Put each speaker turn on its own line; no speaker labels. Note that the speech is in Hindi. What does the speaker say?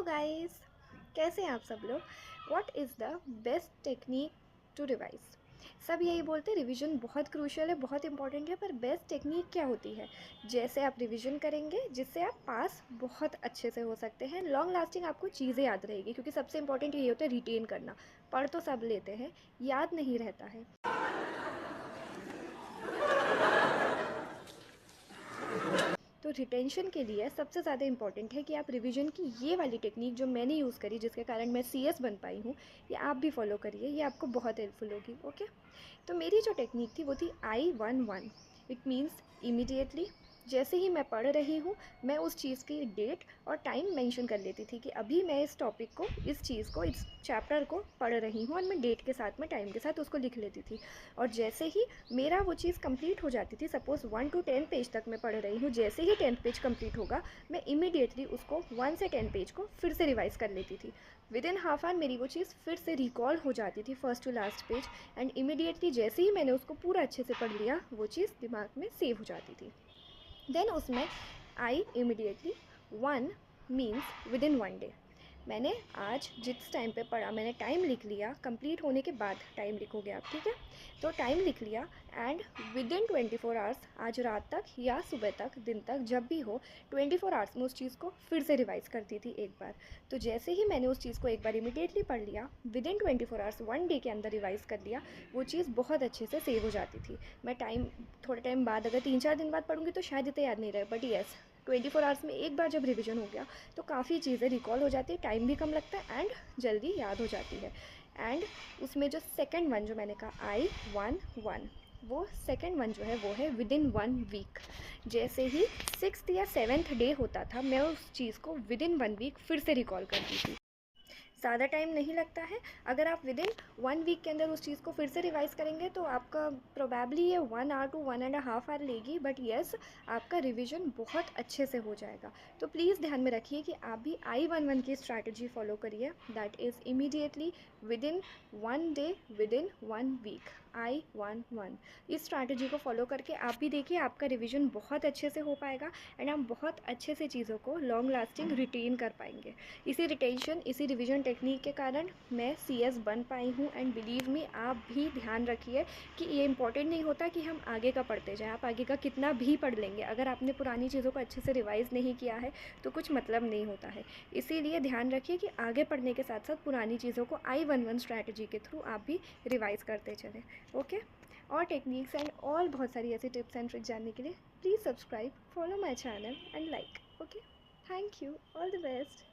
गाइस, कैसे हैं आप सब लोग। What is the best technique to revise. सब यही बोलते हैं रिवीजन बहुत क्रूशियल है, बहुत इंपॉर्टेंट है, पर बेस्ट टेक्निक क्या होती है। जैसे आप रिवीजन करेंगे जिससे आप पास बहुत अच्छे से हो सकते हैं, लॉन्ग लास्टिंग आपको चीज़ें याद रहेगी, क्योंकि सबसे इंपॉर्टेंट ये होता है रिटेन करना। पढ़ तो सब लेते हैं, याद नहीं रहता है। तो रिटेंशन के लिए सबसे ज़्यादा इंपॉर्टेंट है कि आप रिवीजन की ये वाली टेक्निक जो मैंने यूज़ करी, जिसके कारण मैं CS बन पाई हूँ, ये आप भी फॉलो करिए, ये आपको बहुत हेल्पफुल होगी। ओके, तो मेरी जो टेक्निक थी वो थी I11। इट मीन्स इमीडिएटली जैसे ही मैं पढ़ रही हूँ, मैं उस चीज़ की डेट और टाइम मेंशन कर लेती थी कि अभी मैं इस टॉपिक को, इस चीज़ को, इस चैप्टर को पढ़ रही हूँ, और मैं डेट के साथ में, टाइम के साथ उसको लिख लेती थी। और जैसे ही मेरा वो चीज़ कंप्लीट हो जाती थी, सपोज़ 1 to 10 पेज तक मैं पढ़ रही हूँ, जैसे ही 10th पेज कंप्लीट होगा, मैं इमीडिएटली उसको 1 से 10 पेज को फिर से रिवाइज़ कर लेती थी। विद इन हाफ आवर मेरी वो चीज़ फिर से रिकॉल हो जाती थी, first to last page, and immediately जैसे ही मैंने उसको पूरा अच्छे से पढ़ लिया, वो चीज़ दिमाग में सेव हो जाती थी। देन उसमें I immediately 1 means with in 1 day. मैंने आज जिस टाइम पे पढ़ा, मैंने टाइम लिख लिया, कंप्लीट होने के बाद टाइम लिखोगे आप, ठीक है। तो टाइम लिख लिया एंड विद इन 24 आवर्स, आज रात तक या सुबह तक, दिन तक, जब भी हो, 24 आवर्स में उस चीज़ को फिर से रिवाइज़ करती थी एक बार। तो जैसे ही मैंने उस चीज़ को एक बार इमीडिएटली पढ़ लिया, विद इन 24 आवर्स, 1 डे के अंदर रिवाइज़ कर लिया, वो चीज़ बहुत अच्छे से सेव हो जाती थी। मैं टाइम, थोड़े टाइम बाद, अगर 3-4 दिन बाद पढ़ूंगी तो शायद इतना याद नहीं रहे, बट येस, 24 आवर्स में एक बार जब रिवीजन हो गया तो काफ़ी चीज़ें रिकॉल हो जाती है, टाइम भी कम लगता है एंड जल्दी याद हो जाती है। एंड उसमें जो सेकंड वन जो मैंने कहा I11, वो सेकंड वन जो है वो है विद इन 1 वीक। जैसे ही 6th या 7th डे होता था, मैं उस चीज़ को विद इन 1 वीक फिर से रिकॉल करती थी। ज़्यादा टाइम नहीं लगता है। अगर आप विद इन 1 वीक के अंदर उस चीज़ को फिर से रिवाइज़ करेंगे तो आपका प्रोबेबली ये 1 आवर टू 1.5 आवर लेगी, बट येस, आपका रिवीजन बहुत अच्छे से हो जाएगा। तो प्लीज़ ध्यान में रखिए कि आप भी I11 की स्ट्रैटेजी फॉलो करिए, that is immediately within 1 day, within 1 week, I11। इस स्ट्रैटेजी को फॉलो करके आप भी देखिए, आपका रिवीजन बहुत अच्छे से हो पाएगा एंड आप बहुत अच्छे से चीज़ों को लॉन्ग लास्टिंग रिटेन कर पाएंगे। इसी रिटेंशन, इसी रिवीजन टेक्निक के कारण मैं CS बन पाई हूँ। एंड बिलीव मी, आप भी ध्यान रखिए कि ये इंपॉर्टेंट नहीं होता कि हम आगे का पढ़ते जाएं, आप आगे का कितना भी पढ़ लेंगे, अगर आपने पुरानी चीज़ों को अच्छे से रिवाइज़ नहीं किया है तो कुछ मतलब नहीं होता है। इसीलिए ध्यान रखिए कि आगे पढ़ने के साथ साथ पुरानी चीज़ों को I11 स्ट्रैटेजी के थ्रू आप भी रिवाइज़ करते चलें। ओके, और टेक्निक्स एंड और बहुत सारी ऐसी टिप्स एंड ट्रिक्स जानने के लिए please subscribe, follow my channel and like. Okay, thank you, all the best.